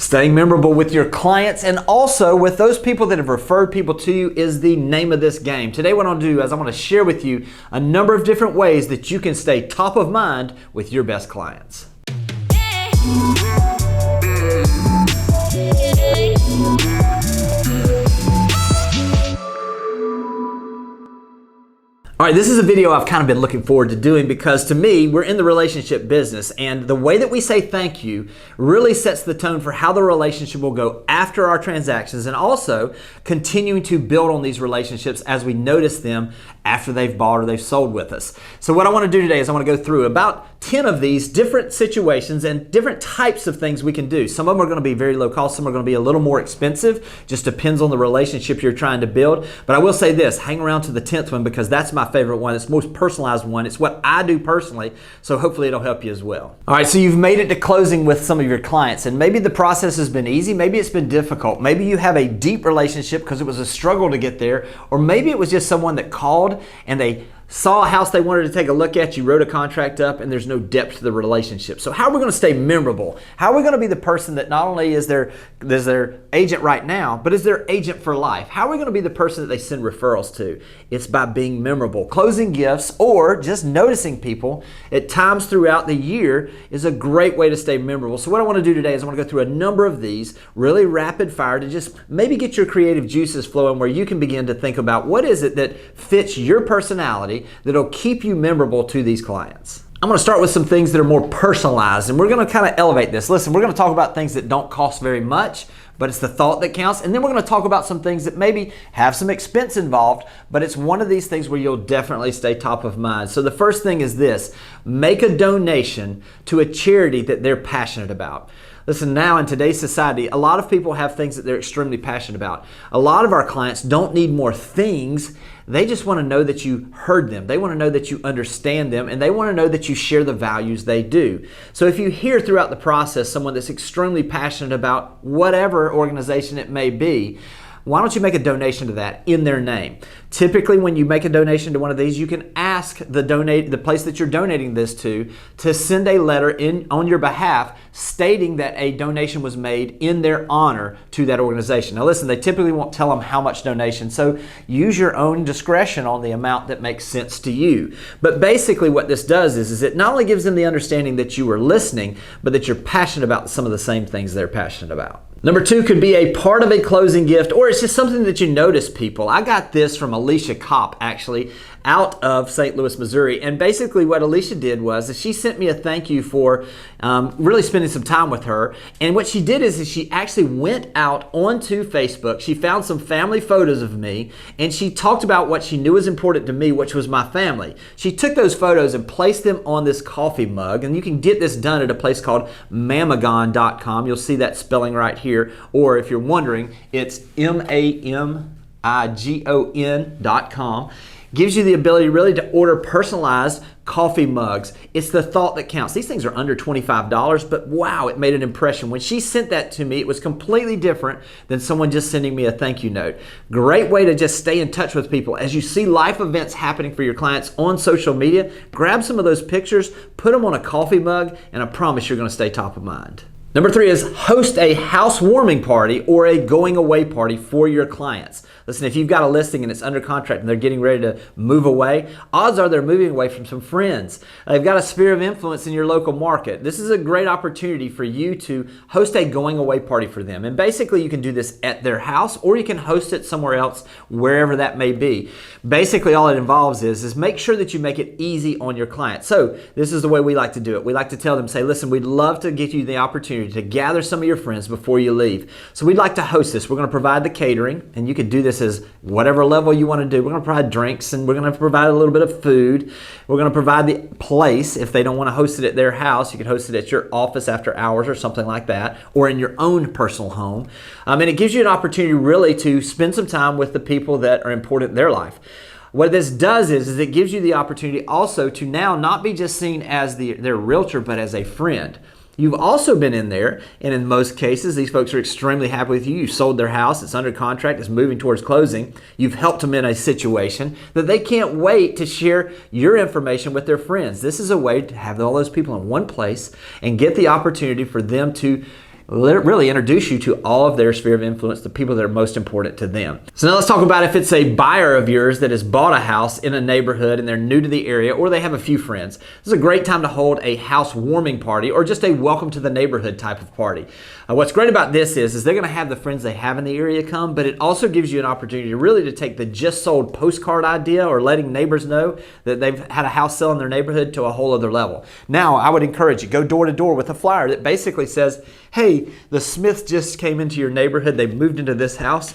Staying memorable with your clients and also with those people that have referred people to you is the name of this game. Today what I'll do is I'm going to share with you a number of different ways that you can stay top of mind with your best clients. All right, this is a video I've kind of been looking forward to doing because to me, we're in the relationship business and the way that we say thank you really sets the tone for how the relationship will go after our transactions and also continuing to build on these relationships as we notice them after they've bought or they've sold with us. So what I want to do today is I want to go through about 10 of these different situations and different types of things we can do. Some of them are going to be very low cost, some are going to be a little more expensive, just depends on the relationship you're trying to build. But I will say this, hang around to the 10th one because that's my favorite one. It's the most personalized one. It's what I do personally, so hopefully it'll help you as well. All right, so you've made it to closing with some of your clients and maybe the process has been easy, maybe it's been difficult, maybe you have a deep relationship because it was a struggle to get there, or maybe it was just someone that called and they saw a house they wanted to take a look at, you wrote a contract up, and there's no depth to the relationship. So how are we going to stay memorable? How are we going to be the person that not only is their agent right now, but is their agent for life? How are we going to be the person that they send referrals to? It's by being memorable. Closing gifts or just noticing people at times throughout the year is a great way to stay memorable. So what I want to do today is I want to go through a number of these really rapid fire to just maybe get your creative juices flowing where you can begin to think about what is it that fits your personality that'll keep you memorable to these clients. I'm going to start with some things that are more personalized and we're going to kind of elevate this. Listen, we're going to talk about things that don't cost very much, but it's the thought that counts. And then we're going to talk about some things that maybe have some expense involved, but it's one of these things where you'll definitely stay top of mind. So the first thing is this, make a donation to a charity that they're passionate about. Listen, now in today's society, a lot of people have things that they're extremely passionate about. A lot of our clients don't need more things. They just want to know that you heard them. They want to know that you understand them, and they want to know that you share the values they do. So if you hear throughout the process someone that's extremely passionate about whatever organization it may be, why don't you make a donation to that in their name? Typically, when you make a donation to one of these, you can ask the place that you're donating this to send a letter on your behalf stating that a donation was made in their honor to that organization. Now listen, they typically won't tell them how much donation, so use your own discretion on the amount that makes sense to you. But basically what this does is it not only gives them the understanding that you are listening, but that you're passionate about some of the same things they're passionate about. Number 2 could be a part of a closing gift, or it's just something that you notice people. I got this from Alicia Kopp, actually, out of St. Louis, Missouri. And basically what Alicia did was she sent me a thank you for really spending some time with her. And what she did is she actually went out onto Facebook. She found some family photos of me, and she talked about what she knew was important to me, which was my family. She took those photos and placed them on this coffee mug, and you can get this done at a place called mamagon.com. You'll see that spelling right here, or if you're wondering, it's MAMIGON.com. Gives you the ability really to order personalized coffee mugs. It's the thought that counts. These things are under $25, but wow, it made an impression. When she sent that to me, it was completely different than someone just sending me a thank you note. Great way to just stay in touch with people. As you see life events happening for your clients on social media, grab some of those pictures, put them on a coffee mug, and I promise you're going to stay top of mind. Number 3 is host a housewarming party or a going away party for your clients. Listen, if you've got a listing and it's under contract and they're getting ready to move away, odds are they're moving away from some friends. They've got a sphere of influence in your local market. This is a great opportunity for you to host a going away party for them. And basically you can do this at their house or you can host it somewhere else, wherever that may be. Basically all it involves is make sure that you make it easy on your client. So this is the way we like to do it. We like to tell them, say, listen, we'd love to get you the opportunity to gather some of your friends before you leave. So we'd like to host this. We're going to provide the catering, and you could do this as whatever level you want to do. We're going to provide drinks, and we're going to provide a little bit of food. We're going to provide the place. If they don't want to host it at their house, you can host it at your office after hours or something like that, or in your own personal home. And it gives you an opportunity really to spend some time with the people that are important in their life. What this does is it gives you the opportunity also to now not be just seen as their realtor, but as a friend. You've also been in there, and in most cases, these folks are extremely happy with you. You sold their house, it's under contract, it's moving towards closing. You've helped them in a situation that they can't wait to share your information with their friends. This is a way to have all those people in one place and get the opportunity for them to really introduce you to all of their sphere of influence, the people that are most important to them. So now let's talk about if it's a buyer of yours that has bought a house in a neighborhood and they're new to the area, or they have a few friends. This is a great time to hold a housewarming party or just a welcome to the neighborhood type of party. What's great about this is they're going to have the friends they have in the area come, but it also gives you an opportunity really to take the just sold postcard idea or letting neighbors know that they've had a house sell in their neighborhood to a whole other level. Now, I would encourage you, go door to door with a flyer that basically says, hey, the Smiths just came into your neighborhood. They've moved into this house.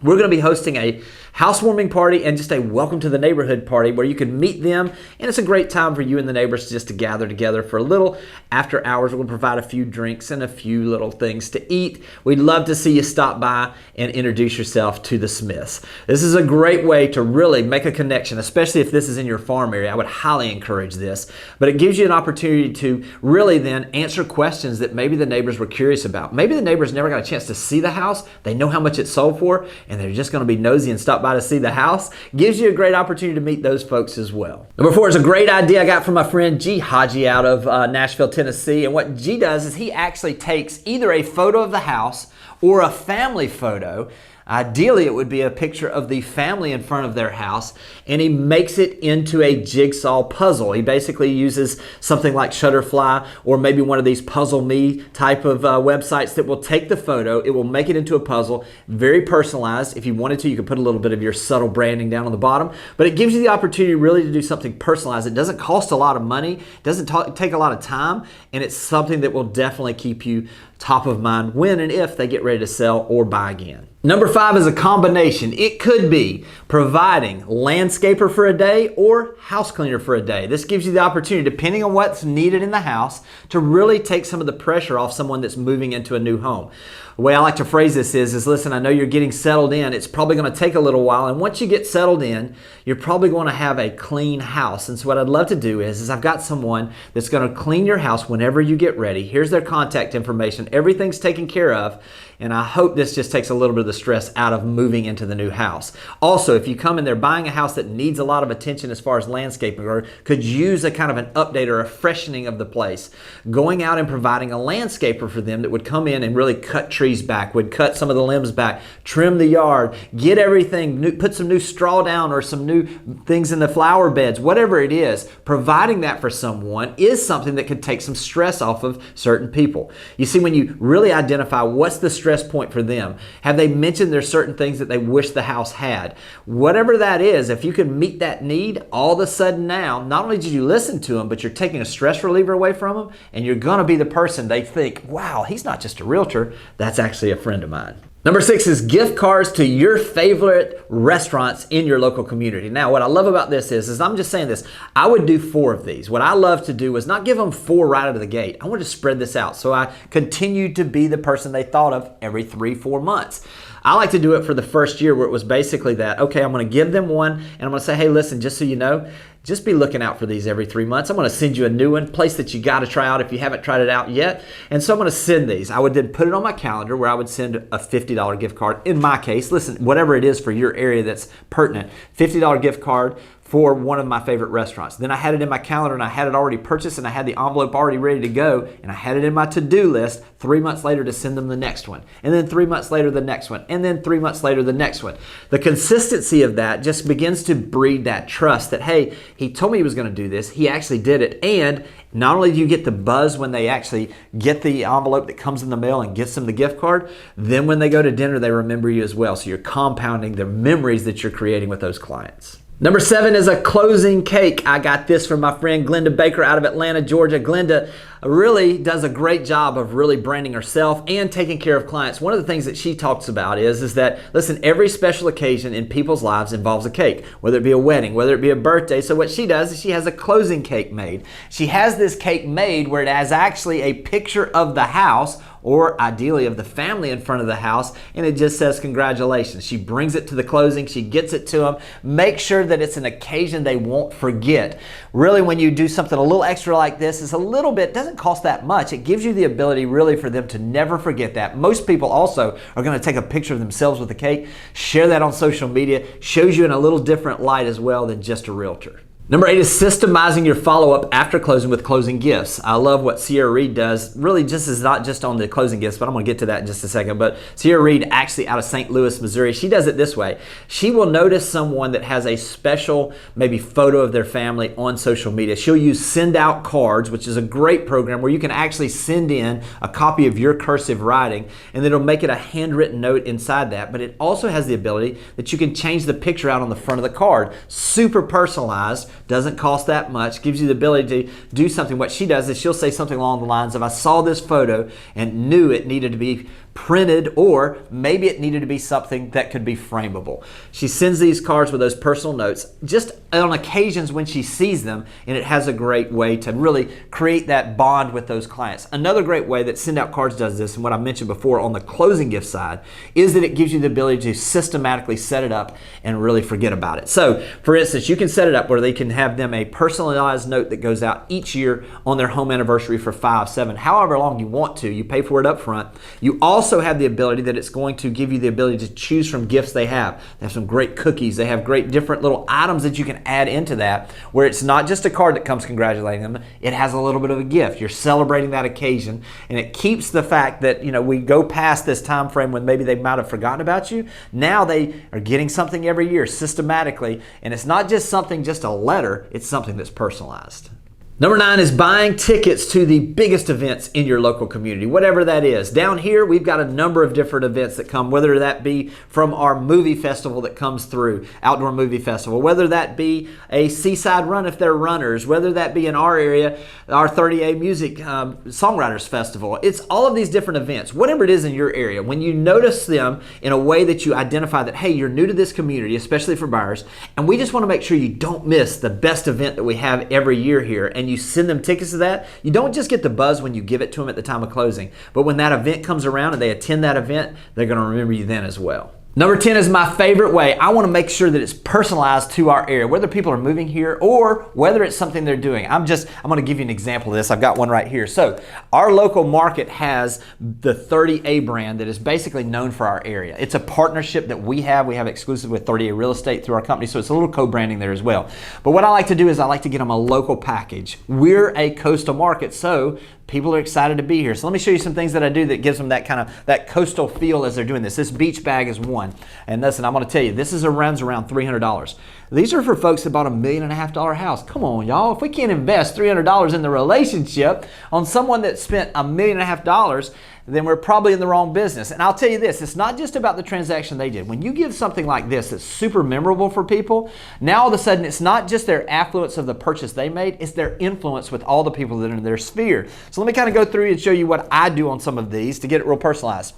We're going to be hosting a housewarming party and just a welcome to the neighborhood party where you can meet them, and it's a great time for you and the neighbors just to gather together for a little after hours. We're going to provide a few drinks and a few little things to eat. We'd love to see you stop by and introduce yourself to the Smiths. This is a great way to really make a connection, especially if this is in your farm area. I would highly encourage this, but it gives you an opportunity to really then answer questions that maybe the neighbors were curious about. Maybe the neighbors never got a chance to see the house. They know how much it sold for, and they're just going to be nosy and stop by to see the house. Gives you a great opportunity to meet those folks as well. Number 4 is a great idea I got from my friend G. Haji out of Nashville, Tennessee. And what G does is he actually takes either a photo of the house or a family photo. Ideally, it would be a picture of the family in front of their house, and he makes it into a jigsaw puzzle. He basically uses something like Shutterfly or maybe one of these Puzzle Me type of websites that will take the photo, it will make it into a puzzle, very personalized. If you wanted to, you could put a little bit of your subtle branding down on the bottom, but it gives you the opportunity really to do something personalized. It doesn't cost a lot of money, doesn't take a lot of time, and it's something that will definitely keep you top of mind when and if they get ready to sell or buy again. Number 5 is a combination. It could be providing landscaper for a day or house cleaner for a day. This gives you the opportunity, depending on what's needed in the house, to really take some of the pressure off someone that's moving into a new home. The way I like to phrase this is listen, I know you're getting settled in. It's probably going to take a little while. And once you get settled in, you're probably going to have a clean house. And so what I'd love to do is I've got someone that's going to clean your house whenever you get ready. Here's their contact information. Everything's taken care of. And I hope this just takes a little bit of the stress out of moving into the new house. Also, if you come in there buying a house that needs a lot of attention as far as landscaping or could use a kind of an update or a freshening of the place, going out and providing a landscaper for them that would come in and really cut trees back, would cut some of the limbs back, trim the yard, get everything, put some new straw down or some new things in the flower beds, whatever it is, providing that for someone is something that could take some stress off of certain people. You see, when you really identify what's the stress point for them, have they mentioned there's certain things that they wish the house had? Whatever that is, if you can meet that need, all of a sudden now, not only did you listen to them, but you're taking a stress reliever away from them, and you're going to be the person they think, wow, he's not just a realtor, that's actually a friend of mine. Number 6 is gift cards to your favorite restaurants in your local community. Now, what I love about this is I'm just saying this, I would do 4 of these. What I love to do is not give them 4 right out of the gate. I want to spread this out so I continue to be the person they thought of every 3-4 months. I like to do it for the first year where it was basically that, okay, I'm going to give them one and I'm going to say, hey, listen, just so you know, just be looking out for these every 3 months. I'm going to send you a new one, place that you got to try out if you haven't tried it out yet. And so I'm going to send these. I would then put it on my calendar where I would send a $50 gift card. In my case, listen, whatever it is for your area that's pertinent, $50 gift card for one of my favorite restaurants. Then I had it in my calendar and I had it already purchased and I had the envelope already ready to go and I had it in my to-do list 3 months later to send them the next one. And then 3 months later the next one. And then 3 months later the next one. The consistency of that just begins to breed that trust that, hey, he told me he was going to do this. He actually did it. And not only do you get the buzz when they actually get the envelope that comes in the mail and gets them the gift card, then when they go to dinner, they remember you as well. So you're compounding the memories that you're creating with those clients. Number 7 is a closing cake. I got this from my friend Glenda Baker out of Atlanta, Georgia. Glenda really does a great job of really branding herself and taking care of clients. One of the things that she talks about is that, listen, every special occasion in people's lives involves a cake, whether it be a wedding, whether it be a birthday. So what she does is she has a closing cake made. She has this cake made where it has actually a picture of the house or ideally of the family in front of the house, and it just says congratulations. She brings it to the closing, she gets it to them, make sure that it's an occasion they won't forget. Really, when you do something a little extra like this, it's a little bit, doesn't cost that much. It gives you the ability really for them to never forget that. Most people also are gonna take a picture of themselves with the cake, share that on social media, shows you in a little different light as well than just a realtor. Number 8 is systemizing your follow-up after closing with closing gifts. I love what Sierra Reed does. Really just is not just on the closing gifts, but I'm gonna get to that in just a second. But Sierra Reed, actually out of St. Louis, Missouri, she does it this way. She will notice someone that has a special maybe photo of their family on social media. She'll use send out cards, which is a great program where you can actually send in a copy of your cursive writing, and then it'll make it a handwritten note inside that. But it also has the ability that you can change the picture out on the front of the card. Super personalized. Doesn't cost that much, gives you the ability to do something. What she does is she'll say something along the lines of, I saw this photo and knew it needed to be printed, or maybe it needed to be something that could be frameable. She sends these cards with those personal notes just on occasions when she sees them, and it has a great way to really create that bond with those clients. Another great way that Send Out Cards does this, and what I mentioned before on the closing gift side, is that it gives you the ability to systematically set it up and really forget about it. So for instance, you can set it up where they can have them a personalized note that goes out each year on their home anniversary for 5, 7, however long you want to. You pay for it up front. You also have the ability that it's going to give you the ability to choose from gifts they have. They have some great cookies. They have great different little items that you can add into that, where it's not just a card that comes congratulating them. It has a little bit of a gift. You're celebrating that occasion, and it keeps the fact that, you know, we go past this time frame when maybe they might have forgotten about you. Now they are getting something every year systematically, and it's not just something, just a letter. It's something that's personalized. Number 9 is buying tickets to the biggest events in your local community, whatever that is. Down here, we've got a number of different events that come, whether that be from our movie festival that comes through, outdoor movie festival, whether that be a seaside run if they're runners, whether that be in our area, our 30A Music Songwriters Festival. It's all of these different events, whatever it is in your area. When you notice them in a way that you identify that, hey, you're new to this community, especially for buyers, and we just want to make sure you don't miss the best event that we have every year here, and you send them tickets to that, you don't just get the buzz when you give it to them at the time of closing, but when that event comes around and they attend that event, they're going to remember you then as well. Number 10 is my favorite way. I want to make sure that it's personalized to our area, whether people are moving here or whether it's something they're doing. I'm going to give you an example of this. I've got one right here. So our local market has the 30A brand that is basically known for our area. It's a partnership that we have. We have exclusive with 30A Real Estate through our company, so it's a little co-branding there as well. But what I like to do is I like to get them a local package. We're a coastal market, so people are excited to be here. So let me show you some things that I do that gives them that kind of that coastal feel as they're doing this. This beach bag is one. And listen, I'm going to tell you, this runs around $300. These are for folks that bought $1.5 million house. Come on, y'all. If we can't invest $300 in the relationship on someone that spent $1.5 million, then we're probably in the wrong business. And I'll tell you this, it's not just about the transaction they did. When you give something like this that's super memorable for people, now all of a sudden it's not just their affluence of the purchase they made, it's their influence with all the people that are in their sphere. So let me kind of go through and show you what I do on some of these to get it real personalized.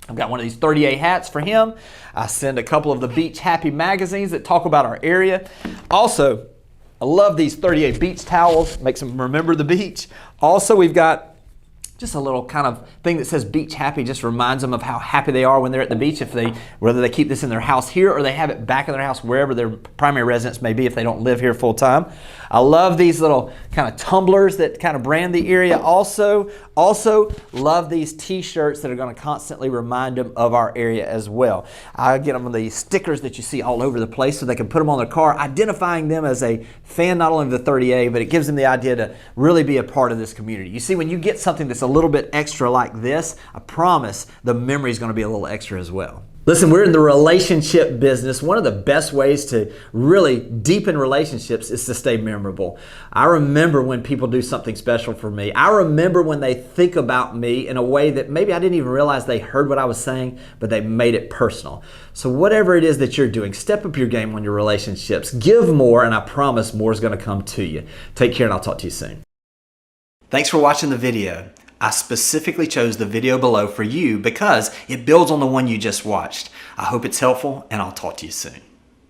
I've got one of these 30A hats for him. I send a couple of the Beach Happy magazines that talk about our area. Also, I love these 30A beach towels, makes them remember the beach. Also, we've got just a little kind of thing that says Beach Happy, just reminds them of how happy they are when they're at the beach, whether they keep this in their house here or they have it back in their house wherever their primary residence may be if they don't live here full time. I love these little kind of tumblers that kind of brand the area. Also love these t-shirts that are going to constantly remind them of our area as well. I get them the stickers that you see all over the place so they can put them on their car, identifying them as a fan not only of the 30A, but it gives them the idea to really be a part of this community. You see, when you get something that's a little bit extra like this, I promise the memory is going to be a little extra as well. Listen, we're in the relationship business. One of the best ways to really deepen relationships is to stay memorable. I remember when people do something special for me. I remember when they think about me in a way that maybe I didn't even realize they heard what I was saying, but they made it personal. So whatever it is that you're doing, step up your game on your relationships. Give more, and I promise more is going to come to you. Take care, and I'll talk to you soon. Thanks for watching the video. I specifically chose the video below for you because it builds on the one you just watched. I hope it's helpful, and I'll talk to you soon.